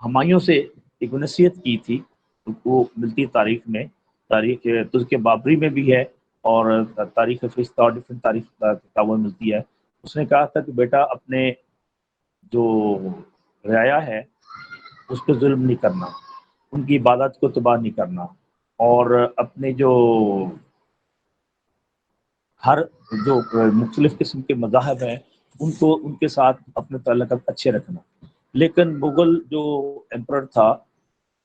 ہمایوں سے ایک نصیحت کی تھی، وہ ملتی تاریخ میں، تاریخ ترک بابری میں بھی ہے، اور تاریخ فرشتہ اور ڈفرینٹ تاریخ کتابوں میں ملتی ہے۔ اس نے کہا تھا کہ بیٹا اپنے جو رعایا ہے اس پہ ظلم نہیں کرنا، ان کی عبادت کو تباہ نہیں کرنا، اور اپنے جو ہر جو مختلف قسم کے مذاہب ہیں ان کو ان کے ساتھ اپنے تعلقات اچھے رکھنا۔ لیکن مغل جو ایمپرر تھا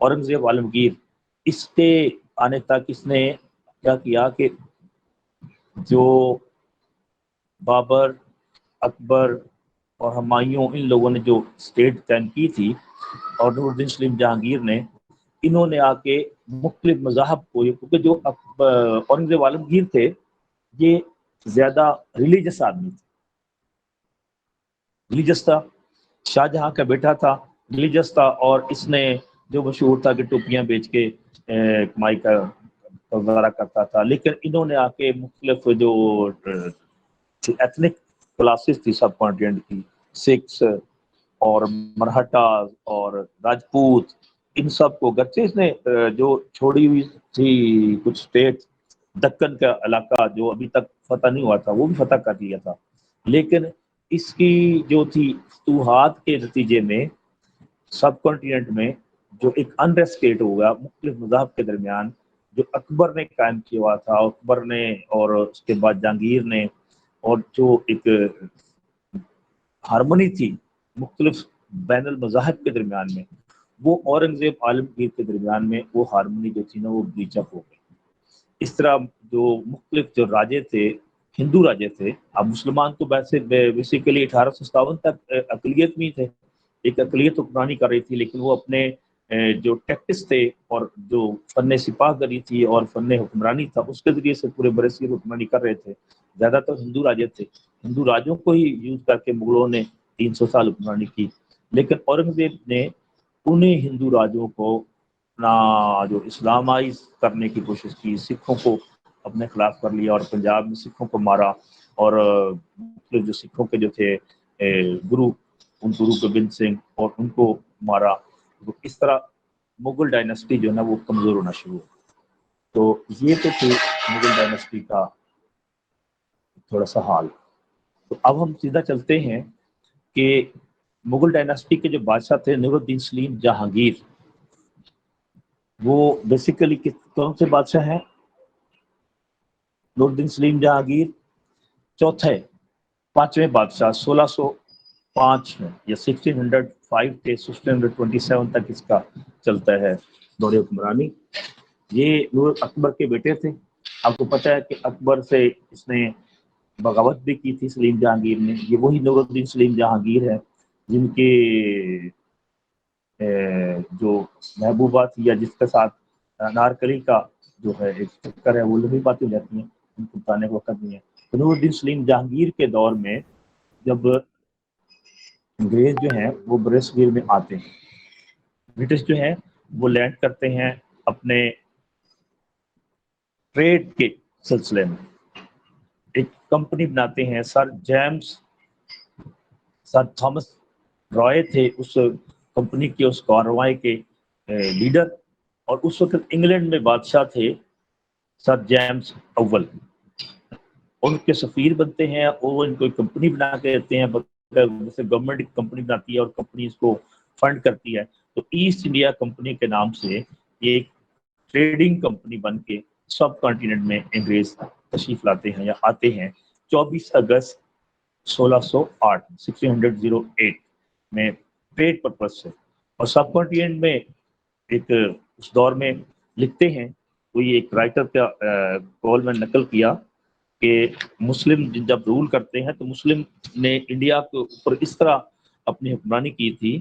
اورنگزیب عالمگیر، اس کے آنے تک اس نے کیا کیا کہ جو بابر، اکبر اور ہمایوں، ان لوگوں نے جو اسٹیٹ قائم کی تھی، اور نور الدین سلیم جہانگیر نے، انہوں نے آ کے مختلف مذاہب کو، کیونکہ جو اورنگزیب عالمگیر تھے یہ زیادہ ریلیجس آدمی تھے، ریلیجس تھا، شاہ جہاں کا بیٹا تھا، ریلیجس تھا، اور اس نے جو مشہور تھا کہ ٹوپیاں بیچ کے کمائی کا گزارا کرتا تھا۔ لیکن انہوں نے آ کے مختلف جو ایتھنک کلاسز تھی سب کانٹینٹ کی، سکھس اور مرہٹاز اور راجپوت، ان سب کو، گرچہ اس نے جو چھوڑی ہوئی تھی کچھ اسٹیٹ، دکن کا علاقہ جو ابھی تک فتح نہیں ہوا تھا وہ بھی فتح کر دیا تھا، لیکن اس کی جو تھی فتوحات کے نتیجے میں سب کانٹیننٹ میں جو ایک انریسٹ کریٹ ہو گیا مختلف مذاہب کے درمیان، جو اکبر نے قائم کیا ہوا تھا، اکبر نے اور اس کے بعد جہانگیر نے، اور جو ایک ہارمونی تھی مختلف بین المذاہب کے درمیان میں، وہ اورنگزیب عالمگیر کے درمیان میں وہ ہارمونی جو تھی نا وہ بریچ اپ ہو گئی۔ اس طرح جو مختلف جو راجے تھے، ہندو راجے تھے، اب مسلمان تو ویسے بیسیکلی 1857 تک اقلیت میں تھے، ایک اقلیت حکمرانی کر رہی تھی، لیکن وہ اپنے جو ٹیکٹس تھے اور جو فن سپاہ گری تھی اور فن حکمرانی تھا اس کے ذریعے سے پورے برصغیر حکمرانی کر رہے تھے۔ زیادہ تر ہندو راجے تھے، ہندو راجوں کو ہی یوز کر کے مغلوں نے 300 سال حکمرانی کی، لیکن اورنگزیب نے انہیں ہندو راجوں کو اپنا جو اسلامائز کرنے کی کوشش کی، سکھوں کو اپنے خلاف کر لیا، اور پنجاب میں سکھوں کو مارا، اور جو سکھوں کے جو تھے گرو، ان گرو گوبند سنگھ، اور ان کو مارا۔ تو اس طرح مغل ڈائناسٹی جو ہے نا وہ کمزور ہونا شروع ہو۔ تو یہ تو تھی مغل ڈائناسٹی کا تھوڑا سا حال۔ تو اب ہم سیدھا چلتے ہیں کہ مغل ڈائناسٹی کے جو بادشاہ تھے نور الدین سلیم جہانگیر، وہ بیسیکلی کون سے بادشاہ ہیں؟ نور الدین سلیم جہانگیر چوتھے پانچویں بادشاہ، 1605 میں یا 1605 سے 1627 تک اس کا چلتا ہے دور حکمرانی۔ یہ نور اکبر کے بیٹے تھے۔ آپ کو پتہ ہے کہ اکبر سے اس نے بغاوت بھی کی تھی سلیم جہانگیر نے۔ یہ وہی نور الدین سلیم جہانگیر ہے جن کے جو محبوبہ تھی، یا جس کے ساتھ انارکلی کا جو ہے ایک چکر ہے، وہ لمبی باتیں جاتی ہیں، ان کو بتانے کا وقت نہیں ہے۔ تو نور الدین سلیم جہانگیر کے دور میں جب انگریز جو ہیں وہ برصغیر میں آتے ہیں، برٹش جو ہیں وہ لینڈ کرتے ہیں اپنے ٹریڈ کے سلسلے میں، ایک کمپنی بناتے ہیں۔ سر تھامس رائے تھے اس کمپنی کے، اس کارروائی کے لیڈر، اور اس وقت انگلینڈ میں بادشاہ تھے سر جیمز اول، ان کے سفیر بنتے ہیں، اور ان کو ایک کمپنی بنا کے دیتے ہیں، جیسے گورنمنٹ ایک کمپنی بناتی ہے اور کمپنی اس کو فنڈ کرتی ہے۔ تو ایسٹ انڈیا کمپنی کے نام سے یہ ایک ٹریڈنگ کمپنی بن کے سب کانٹیننٹ میں انگریز تشریف لاتے ہیں یا آتے ہیں 24 اگست 1608 میں ٹریڈ پرپز سے، اور سب کانٹیننٹ میں ایک اس دور میں لکھتے ہیں، کوئی ایک رائٹر کا قول میں نقل کیا کہ مسلم جب رول کرتے ہیں تو مسلم نے انڈیا کے اوپر اس طرح اپنی حکمرانی کی تھی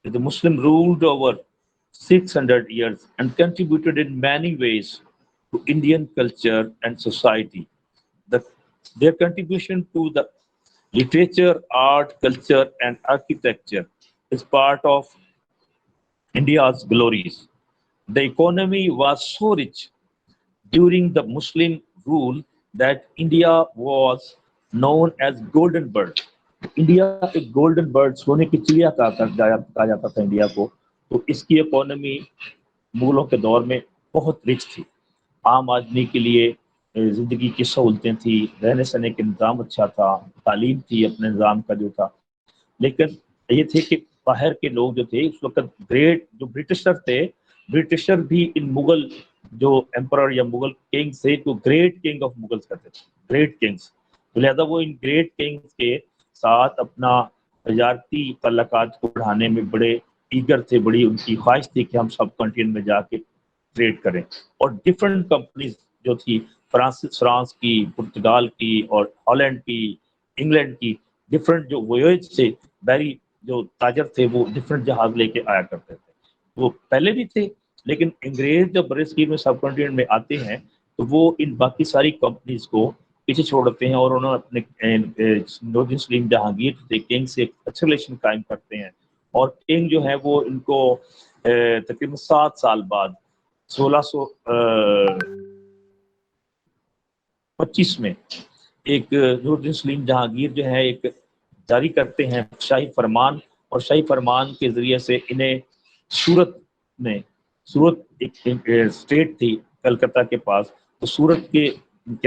کہ the Muslim ruled over 600 years and contributed in many ways to Indian culture and society. Their contribution to the literature, art, culture and architecture is part of India's glories. The economy was so rich during the Muslim rule that India was known as Golden Bird. India ایک golden bird, سونے کی چڑیا کہا جاتا تھا India کو، تو اس کی اکانومی مغلوں کے دور میں بہت رچ تھی، عام آدمی کے لیے زندگی کی سہولتیں تھیں، رہنے سہنے کے نظام اچھا تھا، تعلیم تھی اپنے نظام کا جو تھا. لیکن یہ تھے کہ باہر کے لوگ جو تھے اس وقت گریٹ جو برٹشر تھے، برٹشر بھی ان مغل جو ایمپرر یا مغل کنگ سے تو گریٹ کنگ آف مغلس کہتے تھے، گریٹ کنگس. تو لہذا وہ ان گریٹ کنگس کے ساتھ اپنا تجارتی تعلقات کو بڑھانے میں بڑے ایگر تھے، بڑی ان کی خواہش تھی کہ ہم سب کنٹینٹ میں جا کے ٹریڈ کریں. اور ڈفرینٹ کمپنیز جو تھی، فرانس کی، پرتگال کی اور ہالینڈ کی، انگلینڈ کی، ڈفرینٹ جو ویوج سے بحری جو تاجر تھے وہ ڈفرینٹ جہاز لے کے آیا کرتے تھے. وہ پہلے بھی تھے، لیکن انگریز جب برصغیر میں سب کنٹینٹ میں آتے ہیں تو وہ ان باقی ساری کمپنیز کو پیچھے چھوڑتے ہیں اور انہوں نے اپنے نوردن سلیم جہانگیر تھے کنگ سے ایک اچھا ریلیشن قائم کرتے ہیں. اور کنگ جو ہے وہ ان کو تقریباً 7 سال بعد 1625 میں ایک نوردن سلیم جہانگیر جو ہے ایک جاری کرتے ہیں شاہی فرمان، اور شاہی فرمان کے ذریعے سے انہیں سورت ایک اسٹیٹ تھی کلکتہ کے پاس، تو سورت کے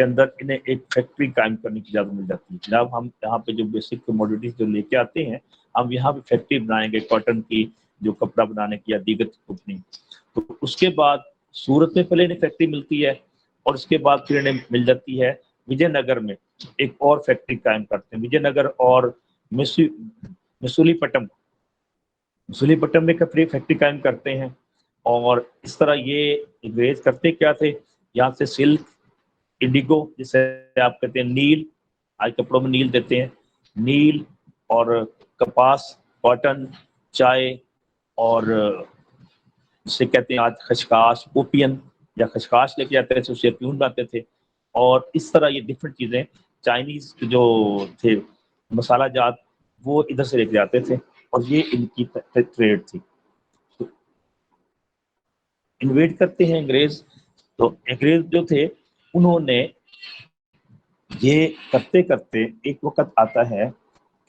اندر انہیں ایک فیکٹری قائم کرنے کی اجازت مل جاتی ہے. جناب ہم یہاں پہ جو بیسک کموڈیٹیز جو لے کے آتے ہیں ہم یہاں پہ فیکٹری بنائیں گے کاٹن کی، جو کپڑا بنانے کی یا دیگر کمپنی. تو اس کے بعد سورت میں پہلے انہیں فیکٹری ملتی ہے، اور اس کے بعد پھر انہیں مل جاتی ہے وجے نگر میں ایک اور فیکٹری قائم کرتے ہیں. وجے نگر اور مسولی پٹم میں فیکٹری قائم کرتے ہیں. اور اس طرح یہ انگریز کرتے کیا تھے، یہاں سے سلک، انڈیگو جسے آپ کہتے ہیں نیل، آج کپڑوں میں نیل دیتے ہیں، نیل اور کپاس، کاٹن، چائے، اور جسے کہتے ہیں آج خشخاش، اوپین یا خشخاش لے کے آتے تھے، اسے پیون بناتے تھے. اور اس طرح یہ ڈفرینٹ چیزیں چائنیز جو تھے مسالہ جات وہ ادھر سے لے کے آتے تھے، اور یہ ان کی ٹریڈ تھی. انویٹ کرتے ہیں انگریز. تو انگریز جو تھے انہوں نے یہ کرتے کرتے ایک وقت آتا ہے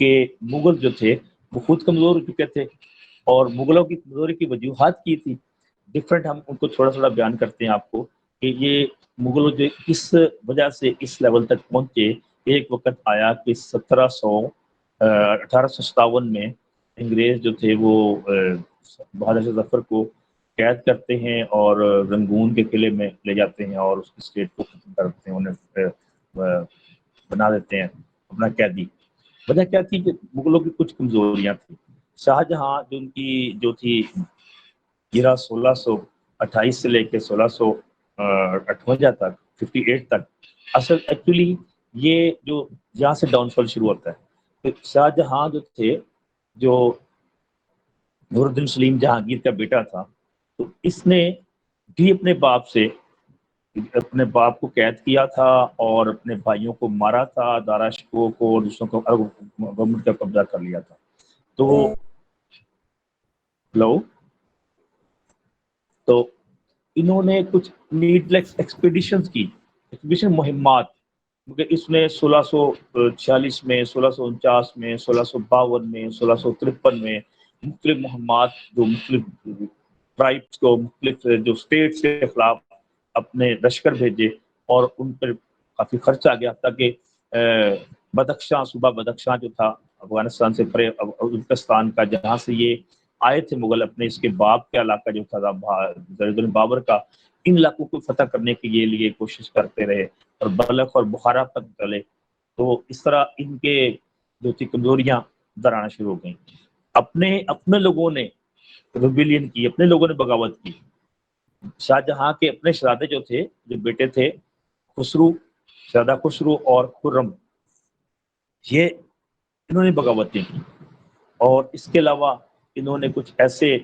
کہ مغل جو تھے وہ خود کمزور ہو چکے تھے، اور مغلوں کی کمزوری کی وجوہات کی تھی ڈفرینٹ. ہم ان کو تھوڑا تھوڑا بیان کرتے ہیں آپ کو کہ یہ مغل جو کس وجہ سے اس لیول تک پہنچے. ایک وقت آیا کہ 1857 میں انگریز جو تھے وہ بہادر شاہ ظفر کو قید کرتے ہیں اور رنگون کے قلعے میں لے جاتے ہیں اور اس کی اسٹیٹ کو ختم کرتے ہیں، انہیں بنا دیتے ہیں اپنا قیدی. وجہ کیا تھی کہ مغلوں کی کچھ کمزوریاں تھیں. شاہجہاں جو ان کی جو تھی گرا 1628 سے لے کے 1658 تک 58 تک، اصل ایکچولی یہ جو یہاں سے ڈاؤن فال شروع ہوتا ہے. شاہجہاں جو تھے جو نوردن سلیم جہانگیر کا بیٹا تھا، تو اس نے بھی اپنے باپ کو قید کیا تھا اور اپنے بھائیوں کو مارا تھا، دارا شکوہ کو اور دوسروں کو گورنمنٹ کا قبضہ کر لیا تھا. تو انہوں نے کچھ نیڈلیس ایکسپیڈیشن مہمات، کیونکہ اس نے 1646 میں، 1649 میں، 1652 میں، 1653 میں مختلف مہمات جو مختلف ٹرائبس کو، مختلف جو اسٹیٹس کے خلاف اپنے لشکر بھیجے، اور ان پر کافی خرچ آ گیا تاکہ صوبہ بدخشاں جو تھا افغانستان سے پرے، ازبکستان کا، جہاں سے یہ آئے تھے مغل اپنے اس کے باپ کا علاقہ جو تھا زید بابر کا، ان علاقوں کو فتح کرنے کے لیے کوشش کرتے رہے اور بلخ اور بخارا تک چلے. تو اس طرح ان کے جو تھی کمزوریاں ادھر آنا شروع ہو گئیں. اپنے لوگوں نے ریبیلین کی، اپنے لوگوں نے بغاوت کی. شاہجہاں کے اپنے شہزادے جو تھے، جو بیٹے تھے شہزادہ خسرو اور خرم، یہ انہوں نے بغاوتیں کی. اور اس کے علاوہ انہوں نے کچھ ایسے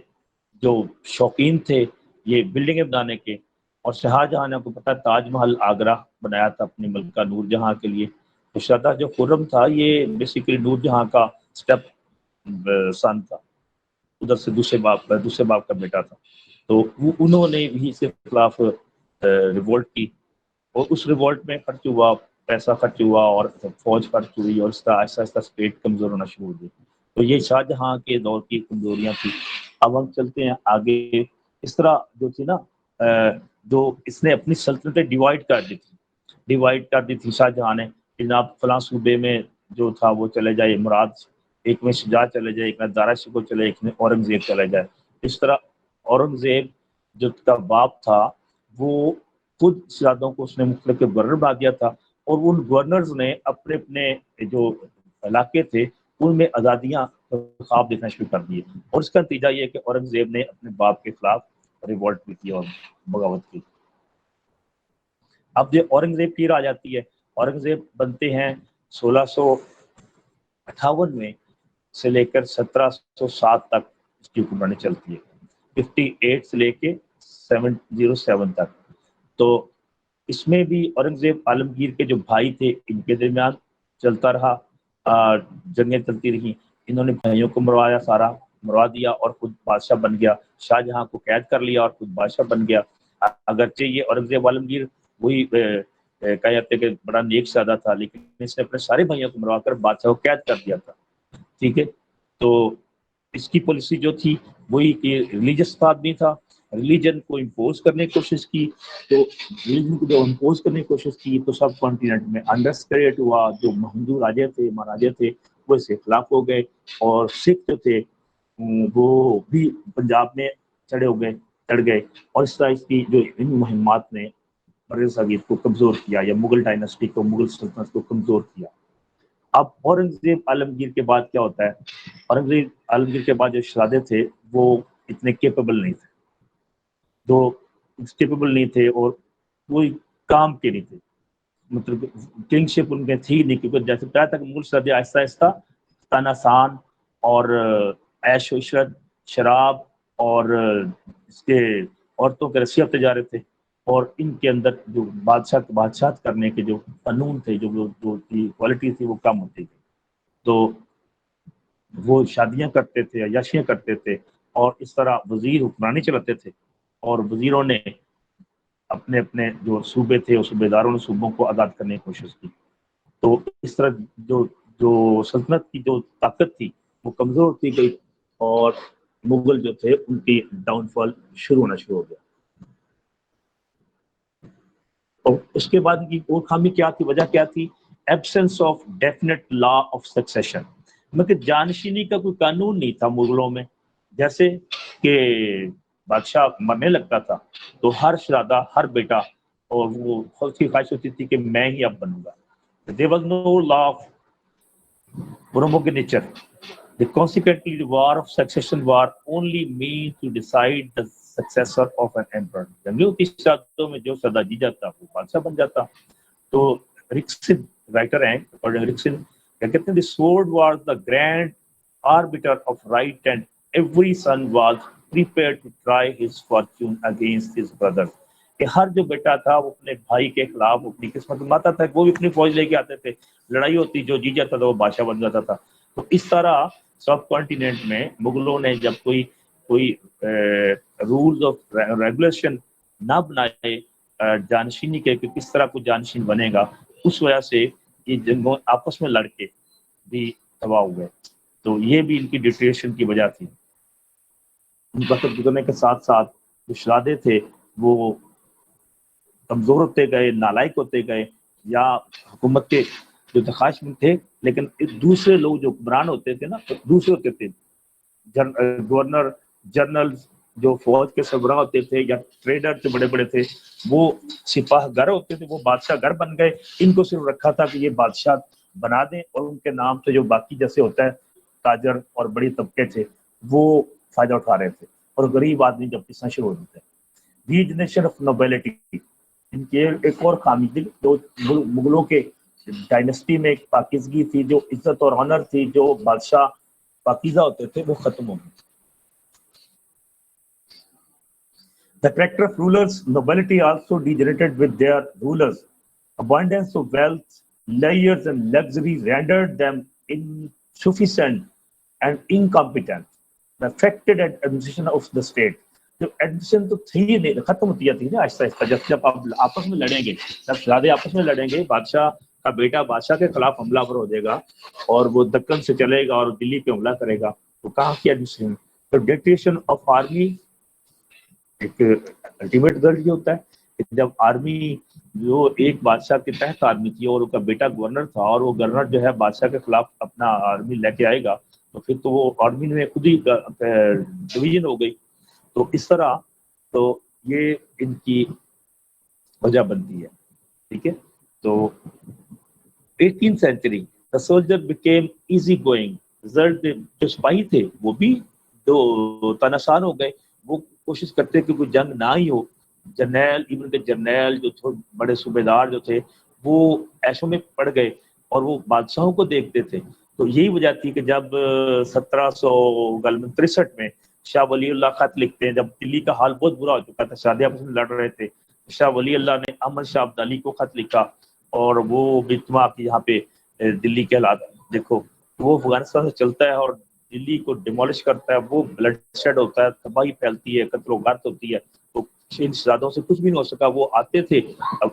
جو شوقین تھے یہ بلڈنگیں بنانے کے، اور شاہجہاں نے، آپ کو پتا تاج محل آگرہ بنایا تھا اپنی ملکہ نور جہاں کے لیے. تو شہزادہ جو خرم تھا یہ بیسیکلی نور جہاں کا اسٹیپ سن تھا، ادھر سے دوسرے باپ کا بیٹا تھا. تو انہوں نے بھی اس کے خلاف ریوولٹ کی، اور اس ریوولٹ میں خرچ ہوا، پیسہ خرچ ہوا اور فوج خرچ ہوئی، اور اس کا آہستہ آہستہ اسٹیٹ کمزور ہونا شروع ہو گئی. تو یہ شاہجہاں کے دور کی کمزوریاں تھیں. اب ہم چلتے ہیں آگے. اس طرح جو تھی نا جو اس نے اپنی سلطنتیں ڈیوائڈ کر دی تھی شاہ جہاں نے. جناب فلاں صوبے میں جو تھا وہ چلے جائے مراد، ایک میں شجاع چلے جائے، ایک میں دارا شکو چلے، ایک میں اورنگزیب چلے جائے. اس طرح اورنگزیب جو کا باپ تھا وہ خود شہزادوں کو اس نے مختلف گورنر بنا دیا تھا، اور ان گورنرز نے اپنے اپنے جو علاقے تھے ان میں آزادیاں خواب دیکھنا شروع کر دیے. اور اس کا نتیجہ یہ کہ اورنگزیب نے اپنے باپ کے خلاف ریوولٹ بھی کی اور بغاوت کی. اب یہ اورنگزیب پیر آ جاتی ہے. اورنگزیب بنتے ہیں 1658 میں سے لے کر 1707 تک اس کی حکمرانی چلتی ہے، 58 سے لے کے 707 تک. تو اس میں بھی اورنگزیب عالمگیر کے جو بھائی تھے ان کے درمیان چلتا رہا، جنگیں چلتی رہی. انہوں نے بھائیوں کو مروا دیا اور خود بادشاہ بن گیا. شاہ جہاں کو قید کر لیا اور خود بادشاہ بن گیا. اگرچہ یہ اورنگزیب عالمگیر وہی کہا جاتا ہے کہ بڑا نیک سادہ تھا، لیکن اس نے اپنے سارے بھائیوں کو مروا کر بادشاہ کو قید کر دیا تھا. ٹھیک ہے، تو اس کی پالیسی جو تھی وہی کہ ریلیجس آدمی تھا. ریلیجن کو امپوز کرنے کی کوشش کی، تو ریلیجن کو جو امپوز کرنے کی کوشش کی تو سب کانٹیننٹ میں انڈرس کریٹ ہوا. جو ہندو راجے تھے، مہاراجے تھے، وہ اس کے خلاف ہو گئے، اور سکھ جو تھے وہ بھی پنجاب میں چڑھ گئے. اور اس طرح اس کی جو ان مہمات نے بر صغیر کو کمزور کیا، یا مغل ڈائناسٹی کو، مغل سلطنت کو کمزور کیا. اب اورنگزیب عالمگیر کے بعد کیا ہوتا ہے؟ اورنگزیب عالمگیر کے بعد جو شہزادے تھے وہ اتنے کیپیبل نہیں تھے اور کوئی کام کے نہیں تھے. مطلب کنگ شپ ان میں تھی نہیں، کیونکہ جیسے بتایا تھا کہ مغل شہزادے آہستہ آہستہ تناسان اور عیش و عشرت، شراب اور اس کے عورتوں کے رسی ہوتے جا رہے تھے. اور ان کے اندر جو بادشاہت کرنے کے جو قانون تھے، جو کوالٹی تھی، وہ کم ہوتی تھی. تو وہ شادیاں کرتے تھے، عیاشیاں کرتے تھے، اور اس طرح وزیر حکمرانی چلاتے تھے. اور وزیروں نے اپنے اپنے جو صوبے تھے، اس صوبے داروں نے صوبوں کو آزاد کرنے کی کوشش کی. تو اس طرح جو سلطنت کی جو طاقت تھی وہ کمزور ہوتی گئی، اور مغل جو تھے ان کی ڈاؤن فال شروع ہو گیا. اور اس کے بعد کی اور خامی کیا تھی، وجہ کیا تھی؟ Absence of definite law of succession. مگر جانشینی کا کوئی قانون نہیں تھا مغلوں میں. جیسے کہ بادشاہ مرنے لگتا تھا تو ہر شہزادہ، ہر بیٹا، اور وہ خود کی خواہش ہوتی تھی کہ میں ہی اب بنوں گا. There was no law of primogeniture. Consequently, the war of succession war only meant to decide the successor of an emperor. جنگیوں کی شادوں میں جو شہزادہ جی جاتا وہ بادشاہ بن جاتا. تو رکسن رائٹر ہیں، اور رکسن کیا کہتے ہیں، the sword was the grand arbiter of right and every son was prepared to try his fortune against his brother. کہ ہر جو بیٹا تھا وہ اپنے بھائی کے خلاف اپنی قسمت ماتا تھا. وہ بھی اپنی فوج لے کے آتے تھے، لڑائی ہوتی، جو جی جاتا تھا وہ بادشاہ بن جاتا تھا. تو اس طرح سب کانٹیننٹ میں مغلوں نے جب کوئی رولز آف ریگولیشن نہ بنائے جانشینی کے کہ کس طرح کوئی جانشین بنے گا، اس وجہ سے یہ جنگوں آپس میں لڑ کے بھی تباہ ہوئے. تو یہ بھی ان کی ڈیٹریشن کی وجہ تھی. وقت گزرنے کے ساتھ ساتھ جو شہزادے تھے وہ کمزور ہوتے گئے، نالائق ہوتے گئے، یا حکومت کے جو تخاش میں تھے، لیکن دوسرے لوگ جو حکمران ہوتے تھے نا، دوسرے ہوتے تھے گورنر جنرل، جو فوج کے سربراہ ہوتے تھے، یا ٹریڈر جو بڑے بڑے تھے، وہ سپاہ گر ہوتے تھے، وہ بادشاہ گر بن گئے. ان کو صرف رکھا تھا کہ یہ بادشاہ بنا دیں، اور ان کے نام سے جو باقی جیسے ہوتا ہے تاجر اور بڑی طبقے تھے وہ فائدہ اٹھا رہے تھے، اور غریب آدمی جب پیسنا شروع ہو جاتے ہیں. ریجنریشن آف نوبیلٹی ان کی ایک اور خامی تھی. جو مغلوں کے ڈائنسٹی میں ایک پاکیزگی تھی، جو عزت اور آنر تھی، جو بادشاہ پاکیزہ ہوتے تھے، وہ ختم ہو گئی. The character of rulers, nobility also degenerated with their rulers. Abundance of wealth, layers and luxury rendered them insufficient and incompetent. The affected administration of the state. جو ایڈمنسٹریشن تو تھی ہی نہیں، ختم ہوتی جاتی ہے نا آہستہ آہستہ. جب آپ آپس میں لڑیں گے، جب شہزادے آپس میں لڑیں گے، بادشاہ کا بیٹا بادشاہ کے خلاف حملہ آور ہو جائے گا، اور وہ دکن سے چلے گا اور دلی پہ حملہ کرے گا، تو کہاں کی ایڈمنسٹریشن؟ تو ڈکٹیشن آف آرمی ایک الٹیمیٹ رزلٹ یہ ہوتا ہے کہ جب آرمی جو ایک بادشاہ کے تحت آرمی تھی اور اس کا بیٹا گورنر تھا اور وہ گورنر جو ہے بادشاہ کے خلاف اپنا آرمی لے کے آئے گا تو پھر تو وہ آرمی میں خود ہی ڈویژن ہو گئی. تو اس طرح تو یہ ان کی وجہ بنتی ہے. ٹھیک ہے. تو 18th century the soldier became easy going. Result جو سپاہی تھے وہ بھی جو تناسان ہو گئے, وہ کوشش کرتے کہ کوئی جنگ نہ ہی ہو. جرنیل ایون کے جرنیل جو بڑے صوبے دار جو تھے وہ ایشوں میں پڑ گئے اور وہ بادشاہوں کو دیکھتے تھے. تو یہی وجہ تھی کہ جب 1763 میں شاہ ولی اللہ خط لکھتے ہیں, جب دلی کا حال بہت برا ہو چکا تھا, شاہ آپس میں لڑ رہے تھے, شاہ ولی اللہ نے احمد شاہ عبدالی کو خط لکھا اور وہ بیتما کی یہاں پہ دلی کے حالات دیکھو, وہ افغانستان سے چلتا ہے اور دلی کو ڈیمولش کرتا ہے, وہ بلڈ شیڈ ہوتا ہے, تباہی پھیلتی ہے, قتل و غارت ہوتی ہے. تو ان شہزادوں سے کچھ بھی نہیں ہو سکا. وہ آتے تھے,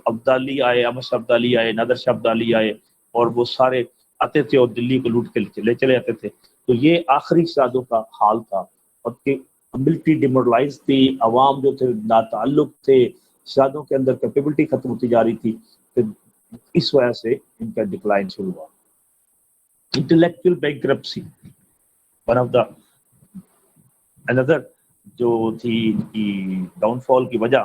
عبدالی آئے, احمد شاہ عبدالی آئے, نادر شاہ عبدالی آئے, اور وہ سارے آتے تھے اور دلی کو لوٹ کے لے چلے جاتے تھے. تو یہ آخری شہزادوں کا حال تھا, اور کہ ملٹری ڈیمورلائز تھی, عوام جو تھے ناتعلق تھے, شہزادوں کے اندر کیپیبلٹی ختم ہوتی جا رہی تھی. اس وجہ سے ان کا ڈکلائن شروع ہوا. Intellectual bankruptcy one of the اندر جو تھی ان کی ڈاؤن فال کی وجہ.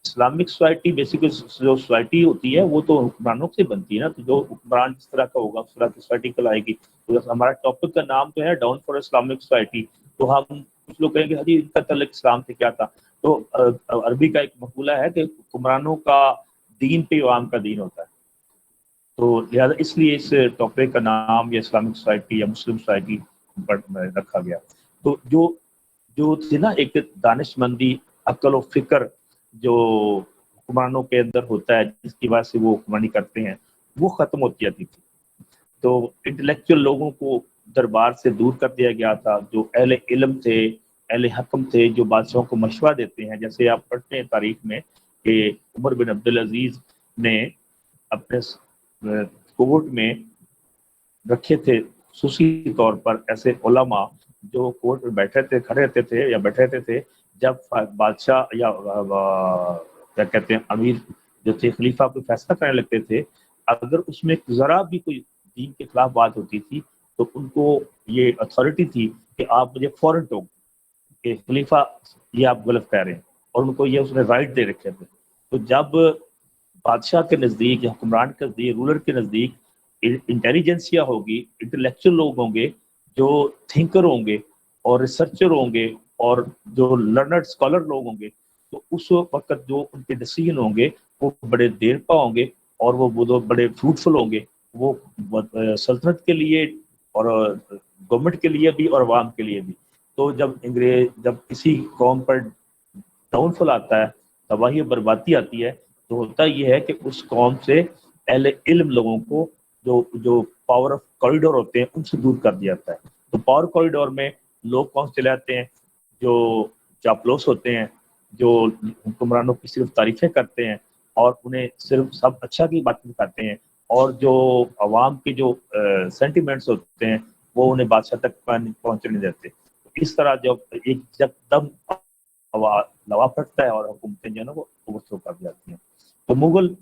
اسلامک سوسائٹی بیسیکلی جو سوسائٹی ہوتی ہے وہ تو حکمرانوں سے بنتی ہے نا, تو جو حکمران جس طرح کا ہوگا اس طرح کی سوسائٹی کلائے گی. تو ہمارا ٹاپک کا نام تو ہے ڈاؤن فال اسلامک سوسائٹی. تو ہم کچھ لوگ کہیں گے حجی ان کا تعلق اسلام سے کیا تھا. تو عربی کا ایک مقولہ ہے کہ حکمرانوں کا دین پہ عوام کا دین ہوتا ہے. تو لہٰذا اس لیے اس ٹاپک کا نام یا اسلامک سوسائٹی یا مسلم سوسائٹی رکھا گیا. تو جو تھی نا ایک دانش مندی, عقل و فکر جو حکمرانوں کے اندر ہوتا ہے جس کی وجہ سے وہ حکمرانی کرتے ہیں, وہ ختم ہوتی جاتی تھی. تو انٹلیکچوئل لوگوں کو دربار سے دور کر دیا گیا تھا. جو اہل علم تھے, اہل حکم تھے, جو بادشاہوں کو مشورہ دیتے ہیں, جیسے آپ پڑھتے ہیں تاریخ میں کہ عمر بن عبدالعزیز نے اپنے کورٹ میں رکھے تھے خصوصی طور پر ایسے علماء جو کورٹ میں بیٹھے تھے, کھڑے رہتے تھے یا بیٹھے رہتے تھے جب بادشاہ یا کیا کہتے ہیں امیر جو تھے خلیفہ کوئی فیصلہ کرنے لگتے تھے, اگر اس میں ذرا بھی کوئی دین کے خلاف بات ہوتی تھی تو ان کو یہ اتھارٹی تھی کہ آپ مجھے فوراً ٹوک کہ خلیفہ یہ آپ غلط کہہ رہے ہیں, اور ان کو یہ اس نے رائٹ دے رکھے تھے. تو جب بادشاہ کے نزدیک یا حکمران کے نزدیک, رولر کے نزدیک انٹیلیجنسیا ہوگی, انٹلیکچوئل لوگ ہوں گے جو تھنکر ہوں گے اور ریسرچر ہوں گے اور جو لرنڈ اسکالر لوگ ہوں گے, تو اس وقت جو ان کے ڈیسیجن ہوں گے وہ بڑے دیر پا ہوں گے اور وہ بڑے فروٹفل ہوں گے. وہ سلطنت کے لیے اور گورنمنٹ کے لیے بھی اور عوام کے لیے بھی. تو جب کسی قوم پر ڈاؤن فال آتا ہے, تباہی و بربادی آتی ہے, تو ہوتا یہ ہے کہ اس قوم سے اہل علم لوگوں کو جو پاور آف کوریڈور ہوتے ہیں ان سے دور کر دیا جاتا ہے. تو پاور کوریڈور میں لوگ کون چلے آتے ہیں جو چاپلوس ہوتے ہیں, جو حکمرانوں کی صرف تعریفیں کرتے ہیں اور انہیں صرف سب اچھا کی باتیں کرتے ہیں, اور جو عوام کے جو سینٹیمنٹس ہوتے ہیں وہ انہیں بادشاہ تک پہنچنے نہیں دیتے. اس طرح جب دم لوا پھٹتا ہے اور حکومتیں جو ہے نا وہ اوورتھرو کر جاتی ہیں. تو مغل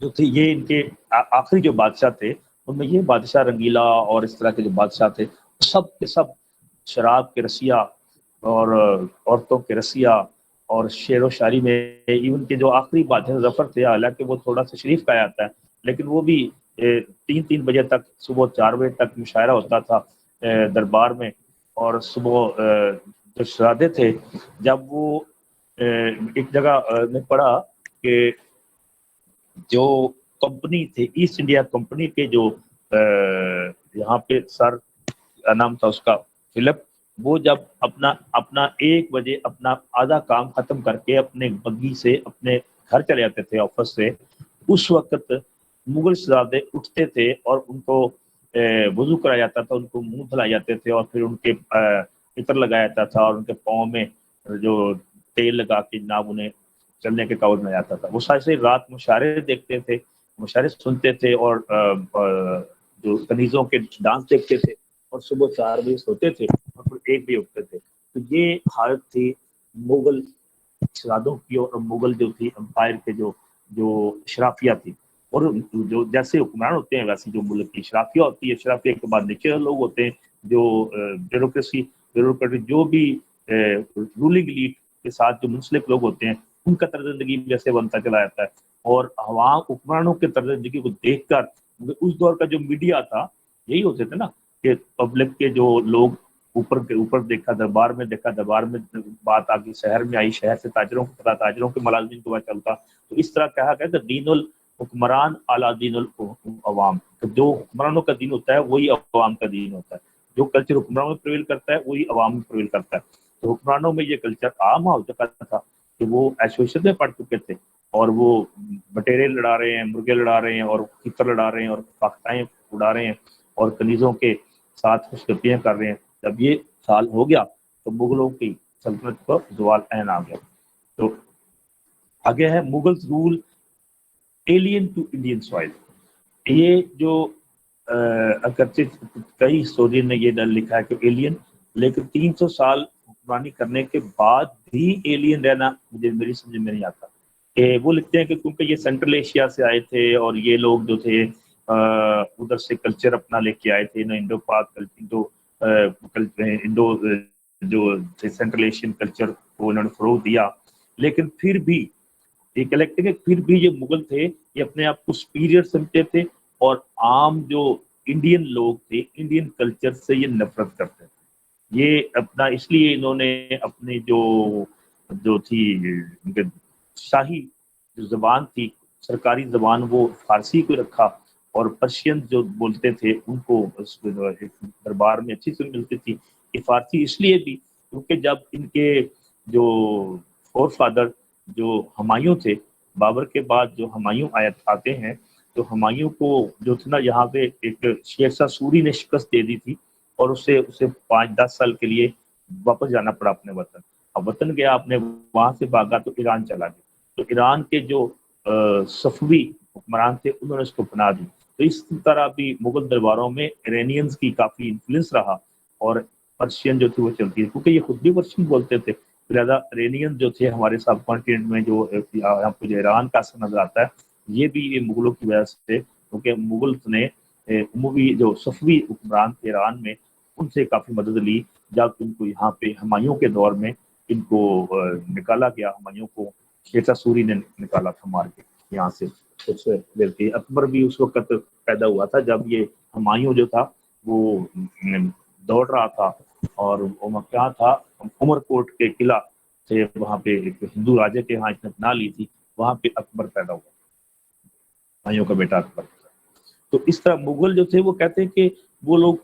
جو تھے یہ ان کے آخری جو بادشاہ تھے ان میں یہ بادشاہ رنگیلا اور اس طرح کے جو بادشاہ تھے سب کے سب شراب کے رسیا اور عورتوں کے رسیا اور شعر و شاعری میں. ایون کے جو آخری بادشاہ ظفر تھے, حالانکہ وہ تھوڑا سا شریف کہا جاتا ہے, لیکن وہ بھی 3 بجے تک, صبح 4 بجے تک مشاعرہ ہوتا تھا دربار میں. اور صبح جو شہزادے تھے جب وہ ایک جگہ میں پڑھا کہ جو کمپنی تھے ایسٹ انڈیا کمپنی کے جو یہاں پہ سر نام تھا اس کا فلپ, وہ جب اپنا 1 بجے اپنا آدھا کام ختم کر کے اپنے بگی سے اپنے گھر چلے جاتے تھے آفس سے, اس وقت مغل شہزادے اٹھتے تھے اور ان کو وضو کرایا جاتا تھا, ان کو منہ دھلائے جاتے تھے اور پھر ان کے عطر لگایا جاتا تھا اور ان کے پاؤں میں جو تیل لگا کے جناب انہیں چلنے کے قابل میں آتا تھا. وہ سارے رات مشاعرے دیکھتے تھے, مشاعرے سنتے تھے اور جو کنیزوں کے ڈانس دیکھتے تھے, اور صبح 4 بجے سوتے تھے اور پھر 1 بجے اٹھتے تھے. تو یہ حالت تھی مغل شہزادوں کی اور مغل جو تھی امپائر کے جو اشرافیہ تھی. اور جو جیسے حکمران ہوتے ہیں ویسے جو ملک کی اشرافیہ ہوتی ہے, اشرافیہ کے بعد نیچے لوگ ہوتے ہیں جو بیوروکریسی جو بھی رولنگ لیڈ کے ساتھ جو منسلک لوگ ہوتے ہیں ان کا طرز زندگی جیسے بنتا چلا جاتا ہے. اور عوام حکمرانوں کے طرز زندگی کو دیکھ کر اس دور کا جو میڈیا تھا یہی ہوتے تھے نا کہ پبلک کے جو لوگ اوپر دیکھا, دربار میں دیکھا, دربار میں بات آ گئی, شہر میں آئی, شہر سے تاجروں کو پتا, تاجروں کے ملازمین کو پتا چلتا. تو اس طرح کہا گیا کہ دین الحکمران اعلیٰ دین العوام, جو حکمرانوں کا دین ہوتا ہے وہی عوام کا دین ہوتا ہے. جو کلچر حکمرانوں میں پریویل کرتا ہے وہی عوام میں پریویل کرتا ہے. تو حکمرانوں میں یہ کلچر عام ہو چکا تھا کہ وہ ایسوسیشن میں پڑھ چکے تھے اور وہ بٹیرے لڑا رہے ہیں, مرغے لڑا رہے ہیں اور کتر لڑا رہے ہیں اور فاختائیں اڑا رہے ہیں اور کنیزوں کے ساتھ خوشگپیاں کر رہے ہیں. جب یہ سال ہو گیا تو مغلوں کی سلطنت پر زوال عین آ گیا. تو آگے ہے Mughal rule alien to Indian soil. یہ جو اگرچہ کئی ہسٹورین نے یہ لکھا ہے کہ ایلین, لیکن 300 سال حکمرانی کرنے کے بعد بھی ایلین رہنا میری سمجھ میں نہیں آتا. کہ وہ لکھتے ہیں کہ کیونکہ یہ سینٹرل ایشیا سے آئے تھے اور یہ لوگ جو تھے ادھر سے کلچر اپنا لے کے آئے تھے, انڈو پاک انڈو جو سینٹرل ایشین کلچر کو انہوں نے فروغ دیا. لیکن پھر بھی یہ کلیکٹنگ پھر بھی یہ مغل تھے یہ اپنے آپ کو سپیریئر سمجھتے تھے اور عام جو انڈین لوگ تھے انڈین کلچر سے یہ نفرت کرتے تھے. یہ اپنا اس لیے انہوں نے اپنی جو تھی شاہی جو زبان تھی سرکاری زبان وہ فارسی کو رکھا اور پرشین جو بولتے تھے ان کو دربار میں اچھی سے ملتی تھی. یہ فارسی اس لیے بھی کیونکہ جب ان کے جو فور فادر جو ہمایوں تھے, بابر کے بعد جو ہمایوں آتے ہیں, تو ہمایوں کو جو تھا نا یہاں پہ ایک شیر شاہ سوری نے شکست دے دی تھی اور اسے 5-10 سال کے لیے واپس جانا پڑا اپنے وطن. اب وطن گیا, اپنے وہاں سے بھاگا تو ایران چلا گیا. تو ایران کے جو صفوی حکمران تھے انہوں نے اس کو پناہ دی. تو اس طرح بھی مغل درباروں میں ایرینینز کی کافی انفلوئنس رہا اور پرشین جو تھی وہ چلتی ہے کیونکہ یہ خود بھی پرشین بولتے تھے. لہٰذا ایرینین جو تھے ہمارے سب کانٹیننٹ میں جو آپ کو جو ایران کا اثر نظر آتا ہے یہ بھی یہ مغلوں کی وجہ سے, کیونکہ مغل نے عموی جو صفوی حکمران تھے ایران میں ان سے کافی مدد لی جب ان کو یہاں پہ ہمایوں کے دور میں ان کو نکالا گیا. ہمایوں کو شیر شاہ سوری نے نکالا تھا مار کے یہاں سے. اکبر بھی اس وقت پیدا ہوا تھا جب یہ ہمایوں جو تھا وہ دوڑ رہا تھا اور کیا تھا عمر کوٹ کے قلعہ سے وہاں پہ ایک ہندو راجے کے ہاں اس نے اپنا لی تھی, وہاں پہ اکبر پیدا ہوا, ہمایوں کا بیٹا اکبر. تو اس طرح مغل جو تھے وہ کہتے ہیں کہ وہ لوگ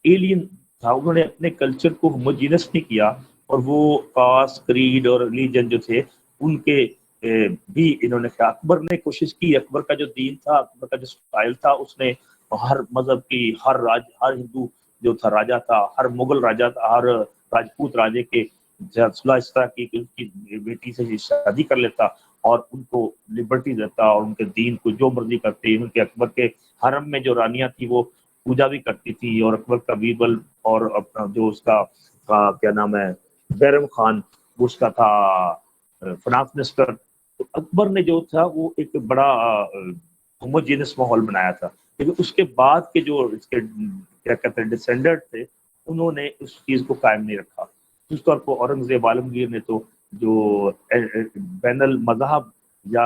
ایلین تھا, انہوں نے اپنے کلچر کو ہوموجینس نہیں کیا اور وہ کاسٹ کریڈ اور ریلیجن جو تھے ان کے بھی انہوں نے کیا. اکبر نے کوشش کی, اکبر کا جو دین تھا, اکبر کا جو سٹائل تھا, اس نے ہر مذہب کی ہر ہندو جو تھا راجا تھا, ہر مغل راجا تھا, ہر راجپوت راجے کے صلح اس طرح کی کہ اس کی بیٹی سے شادی کر لیتا اور ان کو لبرٹی دیتا اور ان کے دین کو جو مرضی کرتے. ان کے اکبر کے حرم میں جو رانیاں تھی وہ پوجا بھی کرتی تھی اور اکبر کا بیربل اور اپنا جو اس کا کیا نام ہے بیرم خان وہ اس کا تھا فنانس منسٹر. تو اکبر نے جو تھا وہ ایک بڑا ہوموجینس ماحول بنایا تھا. لیکن اس کے بعد کے جو اس کے کیا کہتے ہیں ڈسینڈنٹ تھے انہوں نے اس چیز کو قائم نہیں رکھا. اس طور پر اورنگزیب عالمگیر نے تو جو بین المذہب یا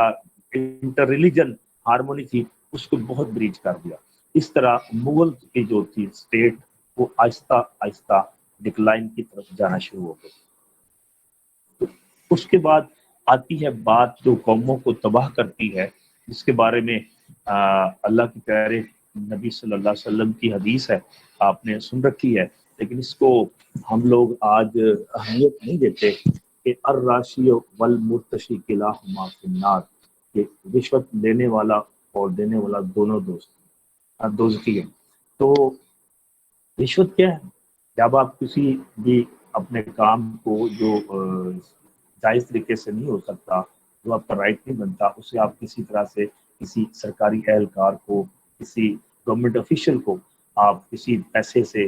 انٹر ریلیجن ہارمونی تھی اس کو بہت بریچ کر دیا. اس طرح مغل کی جو تھی اسٹیٹ وہ آہستہ آہستہ ڈکلائن کی طرف جانا شروع ہو گئی. اس کے بعد آتی ہے بات جو قوموں کو تباہ کرتی ہے, جس کے بارے میں اللہ کے پیارے نبی صلی اللہ علیہ وسلم کی حدیث ہے, آپ نے سن رکھی ہے, لیکن اس کو ہم لوگ آج اہمیت نہیں دیتے کہ الراشی والمرتشی کلاہما فی النار, کہ رشوت لینے والا اور دینے والا دونوں دوزخی ہیں. تو رشوت کیا ہے؟ جب آپ کسی بھی اپنے کام کو جو جائز طریقے سے نہیں ہو سکتا, جو آپ کا رائٹ نہیں بنتا, اسے آپ کسی طرح سے کسی سرکاری اہلکار کو, کسی گورنمنٹ آفیشل کو آپ کسی پیسے سے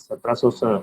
1700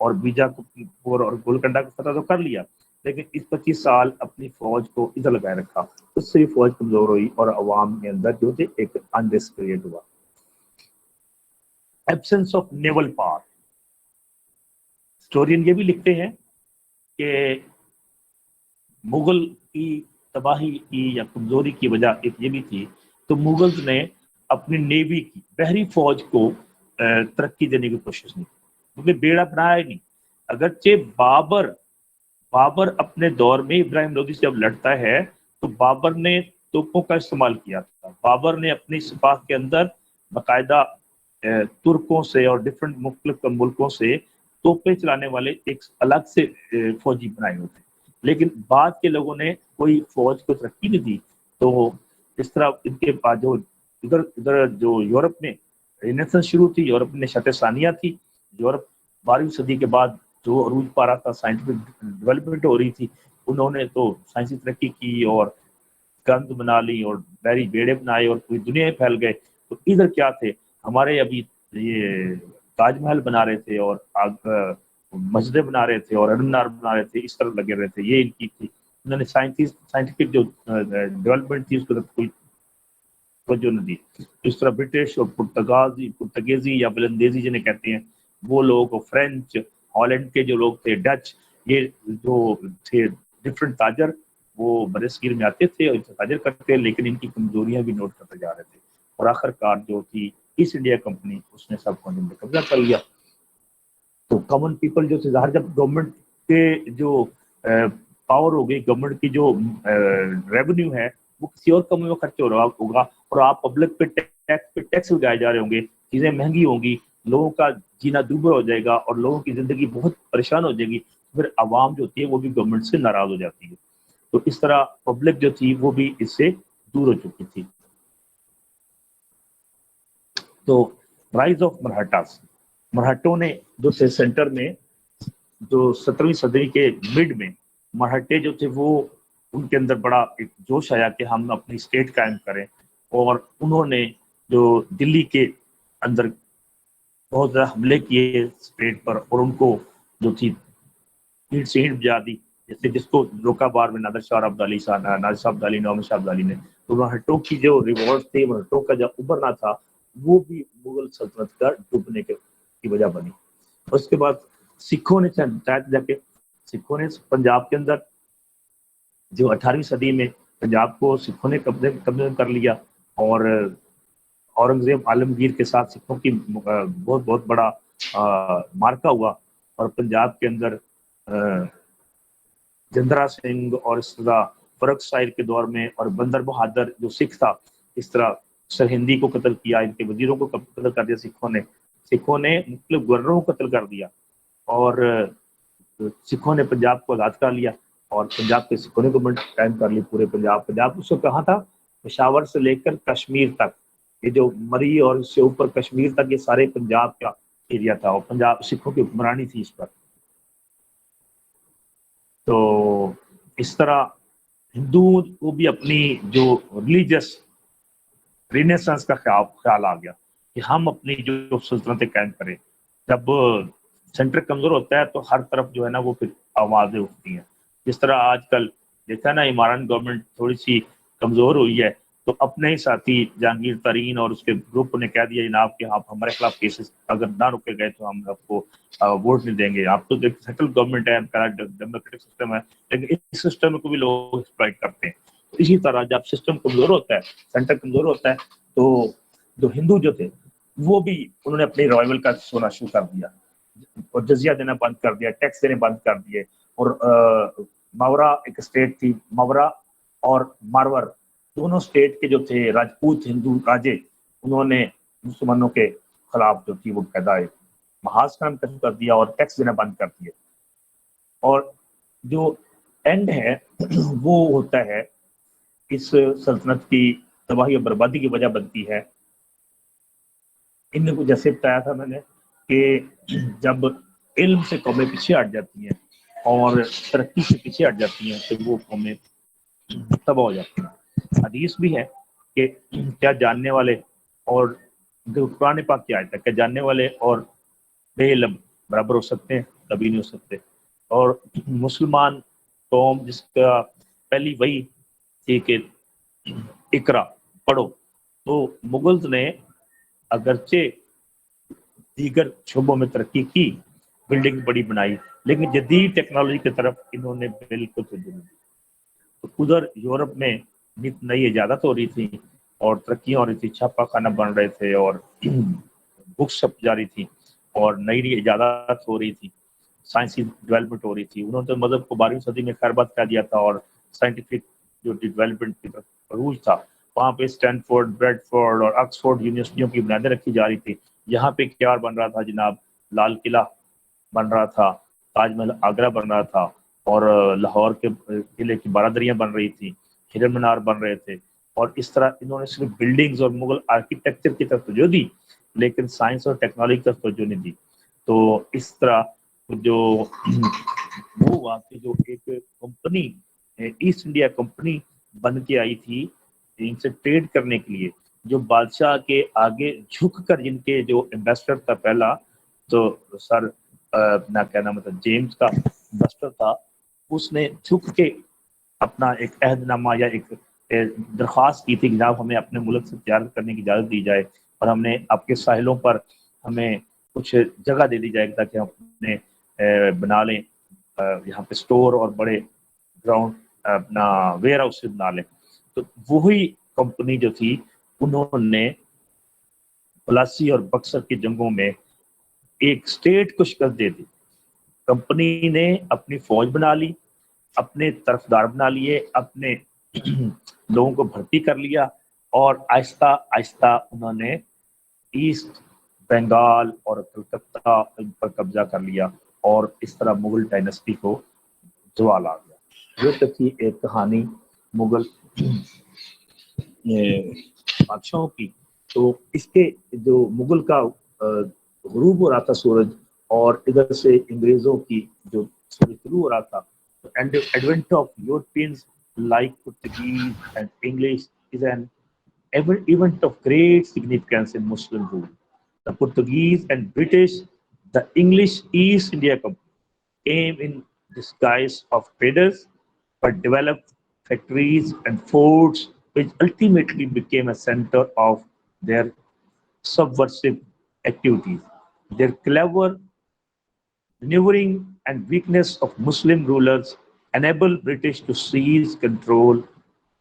اور بیجاپور اور گولکنڈہ کا فتح تو کر لیا، لیکن اس 25 سال اپنی فوج کو ادھر لگائے رکھا، اس سے فوج کمزور ہوئی اور عوام کے اندر جو تھے ایک انریسٹ کریٹ ہوا۔ Absence of naval power, historian یہ بھی لکھتے ہیں کہ مغل کی تباہی کی یا کمزوری کی وجہ ایک یہ بھی تھی، تو مغلز نے اپنی نیوی کی بحری فوج کو ترقی دینے کی کوشش نہیں، کیونکہ بیڑا بنایا ہی نہیں۔ اگرچہ بابر اپنے دور میں ابراہیم لودھی سے جب لڑتا ہے تو بابر نے توپوں کا استعمال کیا تھا، بابر نے اپنی سپاہ کے اندر باقاعدہ ترکوں سے اور ڈفرنٹ مختلف ملکوں سے توپیں چلانے والے ایک الگ سے فوجی بنائے ہوتے، لیکن بعد کے لوگوں نے کوئی فوج کو ترقی نہیں دی، تو اس طرح ان کے بعد جو ادھر جو یورپ میں رینیسنس شروع تھی، یورپ میں نشاط ثانیہ تھی، یورپ 12ویں صدی کے بعد جو عروج پا رہا تھا، سائنٹیفک ڈیولپمنٹ ہو رہی تھی، انہوں نے تو سائنسی ترقی کی اور گند بنا لی اور بحری بیڑے بنائے اور پوری دنیا میں پھیل گئے۔ تو ادھر کیا تھے ہمارے ابھی یہ تاج محل بنا رہے تھے اور مسجدیں بنا رہے تھے اور مینار بنا رہے تھے، اس طرح لگے رہے تھے، یہ ان کی تھی۔ انہوں نے سائنٹیفک جو ڈیولپمنٹ تھی اس کو کوئی توجہ نہ دی۔ اس طرح برٹش اور پرتگیزی یا بلندیزی جنہیں کہتے ہیں وہ لوگ، فرینچ، ہالینڈ کے جو لوگ تھے، ڈچ، یہ جو تھے ڈفرنٹ تاجر، وہ برِ صغیر میں آتے تھے اور تاجر کرتے، لیکن ان کی کمزوریاں بھی نوٹ کرتے جا رہے تھے، اور آخر کار جو تھی ایسٹ انڈیا کمپنی، اس نے سب کو قبضہ کر لیا۔ تو کامن پیپل جو تھے، ظاہر جب گورنمنٹ کے جو پاور ہو گئی، گورنمنٹ کی جو ریونیو ہے وہ کسی اور کاموں میں خرچ ہو رہا ہوگا، اور آپ پبلک پہ ٹیکس لگائے جا رہے ہوں گے، چیزیں مہنگی ہوں گی، لوگوں کا جینا دوبر ہو جائے گا اور لوگوں کی زندگی بہت پریشان ہو جائے گی، پھر عوام جو ہوتی ہے وہ بھی گورنمنٹ سے ناراض ہو جاتی ہے۔ تو اس طرح پبلک جو تھی وہ بھی اس سے دور ہو چکی تھی۔ تو رائز آف مراٹھاز، مراٹھوں نے جو تھے سینٹر میں، جو 17ویں صدی کے مڈ میں مراٹھے جو تھے وہ ان کے اندر بڑا ایک جوش آیا کہ ہم اپنی اسٹیٹ قائم کریں، اور انہوں نے جو دلی کے اندر بہت زیادہ حملے کیے اسٹیٹ پر، اور ان کو جو تھی اینٹ سے اینٹ بجا دی، جیسے جس کو روکا بار میں نادر شاہ عبدالی نعمت شاہ عبدالی نے۔ تو مراٹھوں کی جو ریوولٹ تھی، مراٹھوں کا جو ابھرنا تھا، وہ بھی مغل سلطنت کا ڈوبنے کی وجہ بنی۔ اس کے بعد سکھوں نے جا کے سکھوں نے پنجاب کے اندر جو 18ویں صدی میں پنجاب کو سکھوں نے قبضے کر لیا، اور اورنگزیب عالمگیر کے ساتھ سکھوں کی بہت بڑا مارکا ہوا، اور پنجاب کے اندر جندرا سنگھ اور اس طرح فرق شاہر کے دور میں، اور بندر بہادر جو سکھ تھا، اس طرح سرہندی کو قتل کیا، ان کے وزیروں کو قتل کر دیا سکھوں نے مختلف گورنروں کو قتل کر دیا، اور سکھوں نے پنجاب کو آزاد کر لیا، اور پنجاب کے سکھوں نے گورنمنٹ قائم کر لی پورے پنجاب اس کو کہاں تھا، پشاور سے لے کر کشمیر تک، یہ جو مری اور اس سے اوپر کشمیر تک، یہ سارے پنجاب کا ایریا تھا، اور پنجاب سکھوں کی حکمرانی تھی اس پر۔ تو اس طرح ہندوؤں کو بھی اپنی جو ریلیجس رینیسانس کا خیال آ گیا کہ ہم اپنی جو سلطنتیں قائم کریں۔ جب سینٹر کمزور ہوتا ہے تو ہر طرف جو ہے نا وہ پھر آوازیں اٹھتی ہیں، جس طرح آج کل دیکھا نا عمران گورنمنٹ تھوڑی سی کمزور ہوئی ہے، تو اپنے ہی ساتھی جہانگیر ترین اور اس کے گروپ نے کہہ دیا جناب کہ آپ ہمارے خلاف کیسز اگر نہ روکے گئے تو ہم آپ کو ووٹ نہیں دیں گے۔ آپ تو سیٹل گورنمنٹ ہے، ڈیموکریٹک سسٹم ہے، لیکن اس سسٹم کو بھی لوگ ایکسپلائٹ کرتے ہیں۔ اسی طرح جب سسٹم کمزور ہوتا ہے، سینٹر کمزور ہوتا ہے، تو جو ہندو جو تھے وہ بھی انہوں نے اپنی روائول کا سونا شروع کر دیا، اور جزیہ دینا بند کر دیا، ٹیکس دینے بند کر دیے، اور ماورا ایک اسٹیٹ تھی، ماورا اور مارور دونوں اسٹیٹ کے جو تھے راجپوت ہندو راجے، انہوں نے مسلمانوں کے خلاف جو تھی وہ قاعدہ محاذ قائم کر دیا اور ٹیکس دینا بند کر دیے۔ اور جو اینڈ ہے وہ ہوتا ہے اس سلطنت کی تباہی اور بربادی کی وجہ بنتی ہے، ان کو جیسے بتایا تھا میں نے کہ جب علم سے قومیں پیچھے ہٹ جاتی ہیں اور ترقی سے پیچھے ہٹ جاتی ہیں تو وہ قومیں تباہ ہو جاتی ہیں۔ حدیث بھی ہے کہ کیا جاننے والے اور قرآن پاک کی آیت ہے کہ جاننے والے اور بے علم برابر ہو سکتے ہیں، کبھی نہیں ہو سکتے. اور مسلمان قوم جس کا پہلی وہی تھی کہ اقرا پڑھو، تو مغلز نے اگرچہ دیگر شعبوں میں ترقی کی، بلڈنگ بڑی بنائی، لیکن جدید ٹیکنالوجی کی طرف انہوں نے بالکل توجہ نہیں دی. تو ادھر یورپ میں نت نئی ایجادات ہو رہی تھی اور ترقیاں ہو رہی تھی، چھاپا خانہ بن رہے تھے اور بکس چھپ جا رہی تھی اور نئی نئی ایجادات ہو رہی تھی، سائنسی ڈیولپمنٹ ہو رہی تھی. انہوں نے مذہب کو 12ویں صدی میں خیرباد کر دیا تھا اور سائنٹیفک جو ڈیولپمنٹ کی طرف عروج تھا، وہاں پہ اسٹینفورڈ، بریڈ فورڈ اور آکسفورڈ یونیورسٹیوں کی بنیادیں رکھی جا رہی تھی. یہاں پہ کیا بن رہا تھا جناب؟ لال قلعہ بن رہا تھا، تاج محل آگرہ بن رہا تھا، اور لاہور کے قلعے کی بارادریاں بن رہی تھیں، ہرن مینار بن رہے تھے. اور اس طرح انہوں نے صرف بلڈنگز اور مغل آرکیٹیکچر کی طرف توجہ دی، لیکن سائنس اور ٹیکنالوجی کی طرف توجہ نہیں دی. تو اس طرح جو وہ ہوا کہ جو ایک کمپنی ایسٹ انڈیا کمپنی بن کے آئی تھی ان سے ٹریڈ کرنے کے لیے، جو بادشاہ کے آگے جھک کر جن کے جو ایمبیسڈر تھا پہلا، تو سر اپنا کیا نام تھا، جیمز کا ایمبیسڈر تھا، اس نے جھک کے اپنا ایک عہد نامہ یا ایک درخواست کی تھی کہ جناب ہمیں اپنے ملک سے تجارت کرنے کی اجازت دی جائے اور ہم نے آپ کے ساحلوں پر ہمیں کچھ جگہ دے دی جائے تاکہ ہم اپنے بنا لیں یہاں پہ سٹور اور بڑے گراؤنڈ اپنا ویئر ہاؤس بنا لیں. تو وہی کمپنی جو تھی انہوں نے پلاسی اور بکسر کی جنگوں میں ایک اسٹیٹ کو شکست دے دی. کمپنی نے اپنی فوج بنا لی، اپنے طرفدار بنا لیے، اپنے لوگوں کو بھرتی کر لیا، اور آہستہ آہستہ انہوں نے ایسٹ بنگال اور کلکتہ پر قبضہ کر لیا، اور اس طرح مغل ڈائنسٹی کو زوال آ گیا. یہ تو تھی ایک کہانی مغل بادشاہوں کی. تو اس کے جو مغل کا غروب ہو رہا تھا سورج، اور ادھر سے انگریزوں کی جو سورج شروع ہو رہا تھا. Advent of Europeans like Portuguese and English is an event of great significance in Muslim rule. The Portuguese and British, the English East India Company came in disguise of traders, but developed factories and forts, which ultimately became a center of their subversive activities. Their clever maneuvering and weakness of Muslim rulers enabled British to seize control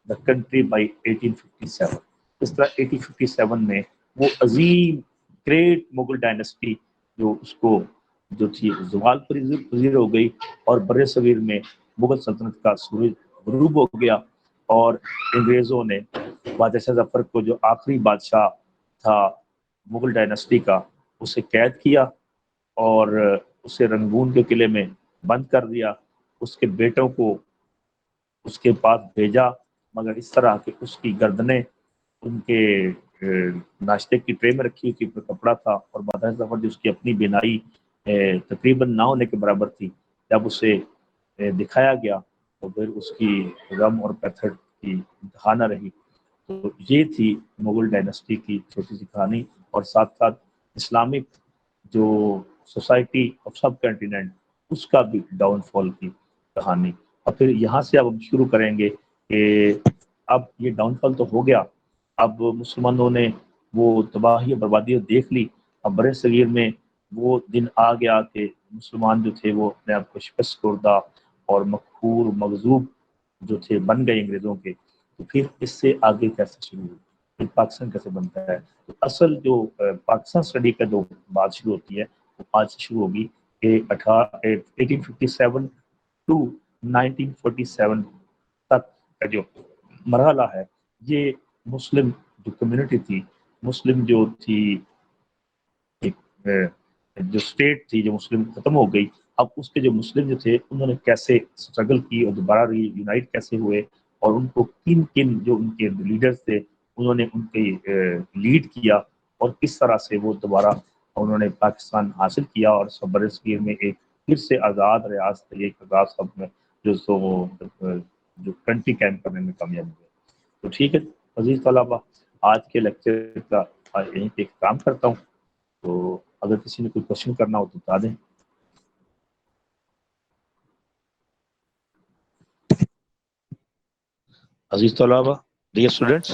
the country by 1857. اس طرح 1857 میں وہ عظیم great Mughal Dynasty جو اس کو جو تھی زوال پذیر ہو گئی، اور بر صغیر میں مغل سلطنت کا سورج غروب ہو گیا، اور انگریزوں نے بادشاہ ظفر کو جو آخری بادشاہ تھا مغل ڈائنسٹی کا اسے قید کیا اور اسے رنگون کے قلعے میں بند کر دیا. اس کے بیٹوں کو اس کے پاس بھیجا، مگر اس طرح کہ اس کی گردنیں ان کے ناشتے کی ٹرے میں رکھی ہوئی تھی، کپڑا تھا، اور بادشاہ ظفر جو اس کی اپنی بینائی تقریباً نہ ہونے کے برابر تھی، جب اسے دکھایا گیا تو پھر اس کی غم اور پتھر کی انتہا نہ رہی. تو یہ تھی مغل ڈائنسٹی کی چھوٹی سی کہانی، اور ساتھ ساتھ اسلامک جو سوسائٹی آف سب کنٹیننٹ اس کا بھی ڈاؤن فال کی کہانی. اور پھر یہاں سے اب ہم شروع کریں گے کہ اب یہ ڈاؤن فال تو ہو گیا، اب مسلمانوں نے وہ تباہی اور بربادی دیکھ لی. اب بر صغیر میں وہ دن آ گیا کہ مسلمان جو تھے وہ اپنے آپ کو شکست خوردہ اور مقہور مغضوب جو تھے بن گئے انگریزوں کے. تو پھر اس سے آگے کیسے شروع ہوئی، پھر پاکستان کیسے بنتا ہے؟ تو اصل جو پاکستان اسٹڈی کا جو بات شروع ہوتی ہے وہ آج سے شروع ہوگی کہ 1857 ٹو 1947 تک کا جو مرحلہ ہے، یہ مسلم جو کمیونٹی تھی، مسلم جو تھی ایک جو اسٹیٹ تھی جو مسلم ختم ہو گئی، اب اس کے جو مسلم جو تھے انہوں نے کیسے اسٹرگل کی اور دوبارہ یونائٹ کیسے ہوئے، اور ان کو کن کن جو ان کے لیڈرز تھے انہوں نے ان کی لیڈ کیا، اور کس طرح سے وہ دوبارہ انہوں نے پاکستان حاصل کیا، اور بر صغیر میں ایک پھر سے آزاد ریاست ایک آزاد سب میں جو کنٹری قائم کرنے میں کامیاب ہوئے. تو ٹھیک ہے عزیز طلبہ، آج کے لیکچر کا یہیں پہ اختتام کرتا ہوں. تو اگر کسی نے کوئی کوشچن کرنا ہو تو بتا دیں. عزیز طلبہ، ڈیئر اسٹوڈینٹس،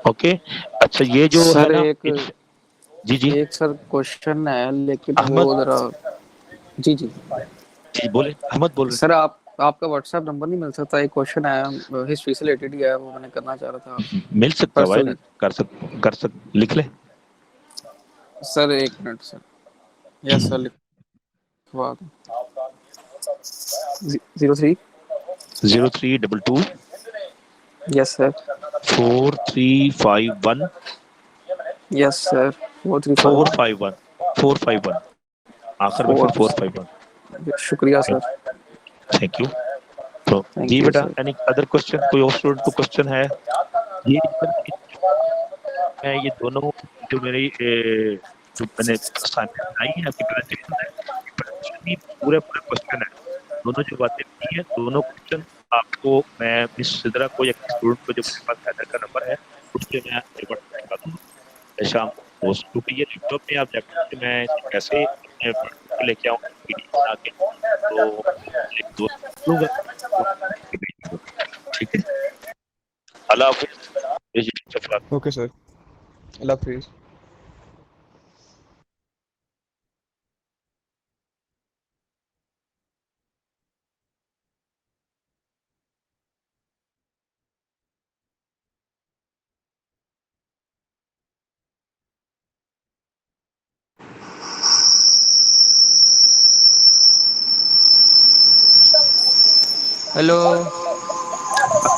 اوکے. اچھا یہ جو ہے سر نا ایک جی جی ایک سر کوشچن ہے لیکن وہ احمد ذرا جی جی جی بولے، احمد بول رہے سر آپ کا واٹس ایپ نمبر نہیں مل سکتا؟ ایک کوشچن ہے ہسٹری سے ریلیٹڈ ہی ہے، وہ میں نے کرنا چاہ رہا تھا آپ سے ہیں. مل سکتا ہے پرسنلی. کر سک لکھ لیں. سر ایک منٹ سر. یس سر لکھوا دوں. 03 0322 یس سر 4351 یس سر 451 451 آخر میں پھر 451. شکریہ سر. Thank you. تو تھینک جی یو بیٹا، سر. Any other question? کوئی اور اسٹوڈنٹ کو کوشچن ہے؟ یہ میں یہ دونوں جو میری جو میں نے assignment بنائی ہے، آپ کی پریزنٹیشن ہے، پریزنٹیشن ہی پورے کوشچن ہے. دونوں جو باتیں کی ہیں دونوں کوشچن آپ کو میں مس سدرا کو یا اسٹوڈنٹ کو جو میرے پاس ہیڈر کا نمبر ہے اس سے میں ریورٹ کروا دوں گا شام کو پوسٹ. کیونکہ یہ لیپ ٹاپ میں آپ دیکھ کہ میں کیسے اپنے پروجیکٹ کو لے کے آؤں پی ڈی ایف بنا کے، تو ایک دو لوں گا ٹھیک ہے. اللہ حافظ. اوکے سر، اللہ حافظ. ہیلو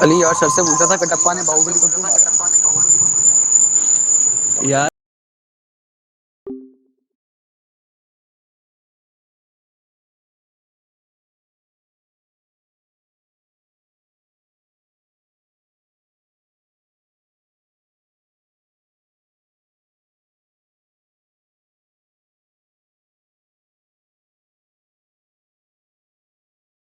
علی، یار سر سے پوچھا تھا کٹپا نے باہوبلی کو کیوں مارا؟ یار